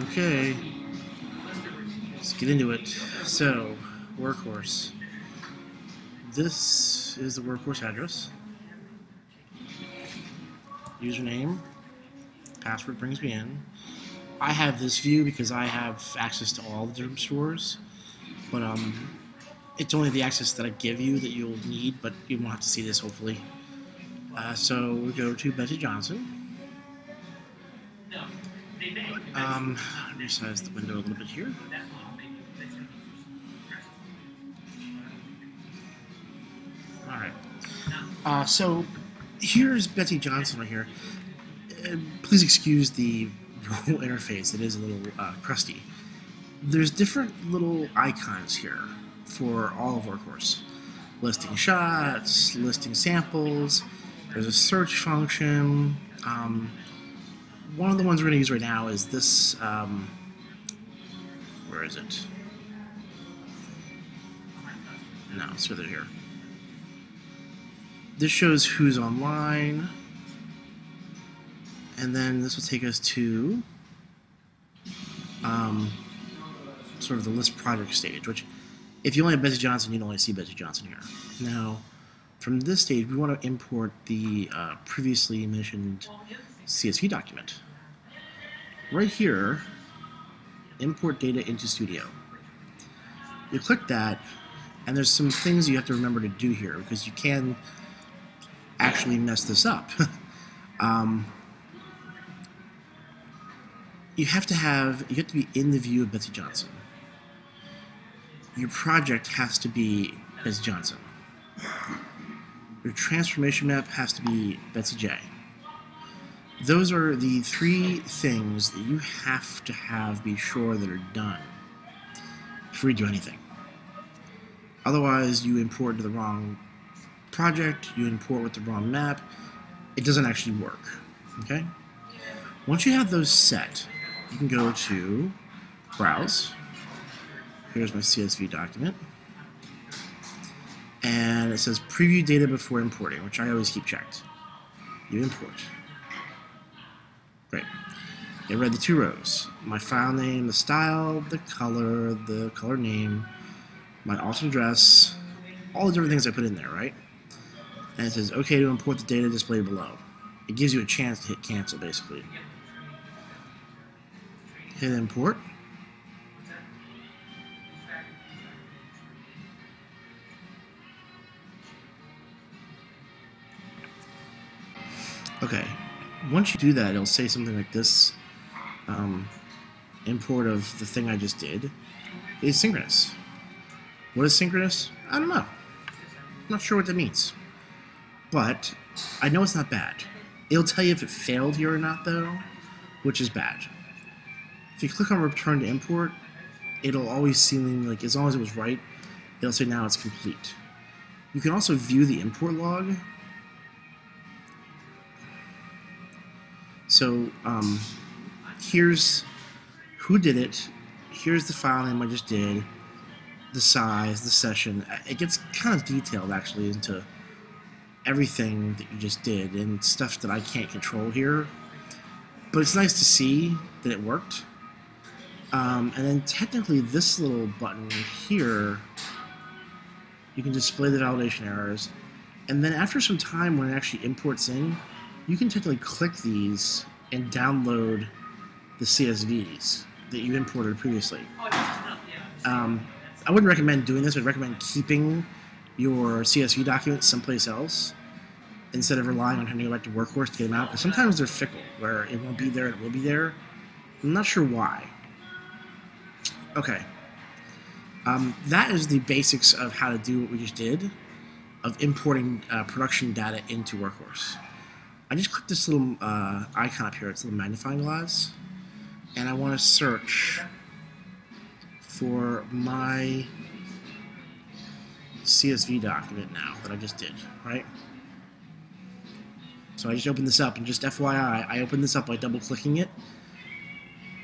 Okay, let's get into it. So, workhorse. This is the workhorse address. Username. Password brings me in. I have this view because I have access to all the different stores, but it's only the access that I give you that you'll need, but you won't have to see this hopefully. So we go to Betsy Johnson. Resize the window a little bit here. Alright. So here's Betsy Johnson right here. Please excuse the interface, it is a little crusty. There's different little icons here for all of Workhorse. Listing shots, listing samples, there's a search function. One of the ones we're going to use right now is this, where is it? No, it's further here. This shows who's online, and then this will take us to sort of the list project stage, which if you only have Betsy Johnson, you'd only see Betsy Johnson here. Now, from this stage, we want to import the previously mentioned CSV document. Right here, import data into Studio. You click that, and there's some things you have to remember to do here, because you can actually mess this up. You have to be in the view of Betsy Johnson. Your project has to be Betsy Johnson. Your transformation map has to be Betsy J. Those are the three things that you have to be sure that are done before you do anything. Otherwise, you import to the wrong project, you import with the wrong map, it doesn't actually work. Okay? Once you have those set, you can go to Browse. Here's my CSV document. And it says Preview Data Before Importing, which I always keep checked. You import. Great. It read the two rows. My file name, the style, the color name, my alternate address, all the different things I put in there, right? And it says, OK to import the data displayed below. It gives you a chance to hit cancel, basically. Hit import. Okay, once you do that, it'll say something like this. Import of the thing I just did is synchronous. What is synchronous? I don't know. I'm not sure what that means. But I know it's not bad. It'll tell you if it failed here or not, though, which is bad. If you click on Return to Import, it'll always seem like, as long as it was right, it'll say now it's complete. You can also view the import log. So here's who did it, here's the file name I just did, the size, the session. It gets kind of detailed actually into everything that you just did and stuff that I can't control here. But it's nice to see that it worked. And then technically this little button here, you can display the validation errors. And then after some time when it actually imports in, you can technically click these and download the CSVs that you imported previously. I wouldn't recommend doing this. I'd recommend keeping your CSV documents someplace else instead of relying on having to go back to Workhorse to get them out, because sometimes they're fickle, where it won't be there, it will be there. I'm not sure why. Okay. That is the basics of how to do what we just did, of importing production data into Workhorse. I just clicked this little icon up here, it's a little magnifying glass, and I want to search for my CSV document now that I just did, right? So I just opened this up, and just FYI, I opened this up by double-clicking it.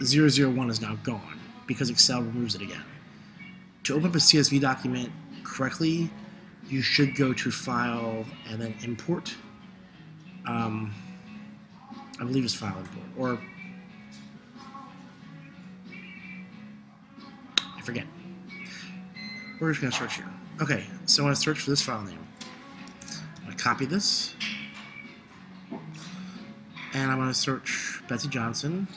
001 is now gone, because Excel removes it again. To open up a CSV document correctly, you should go to File and then Import. I believe it's File Import, or forget. We're just going to search here. Okay, so I'm going to search for this file name. I'm going to copy this, and I'm going to search Betsy Johnson.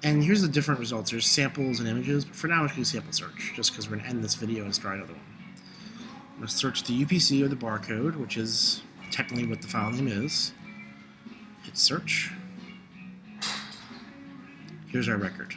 And here's the different results. There's samples and images, but for now I'm just going to sample search, just because we're going to end this video and start another one. I'm going to search the UPC or the barcode, which is technically what the file name is. Hit search. Here's our record.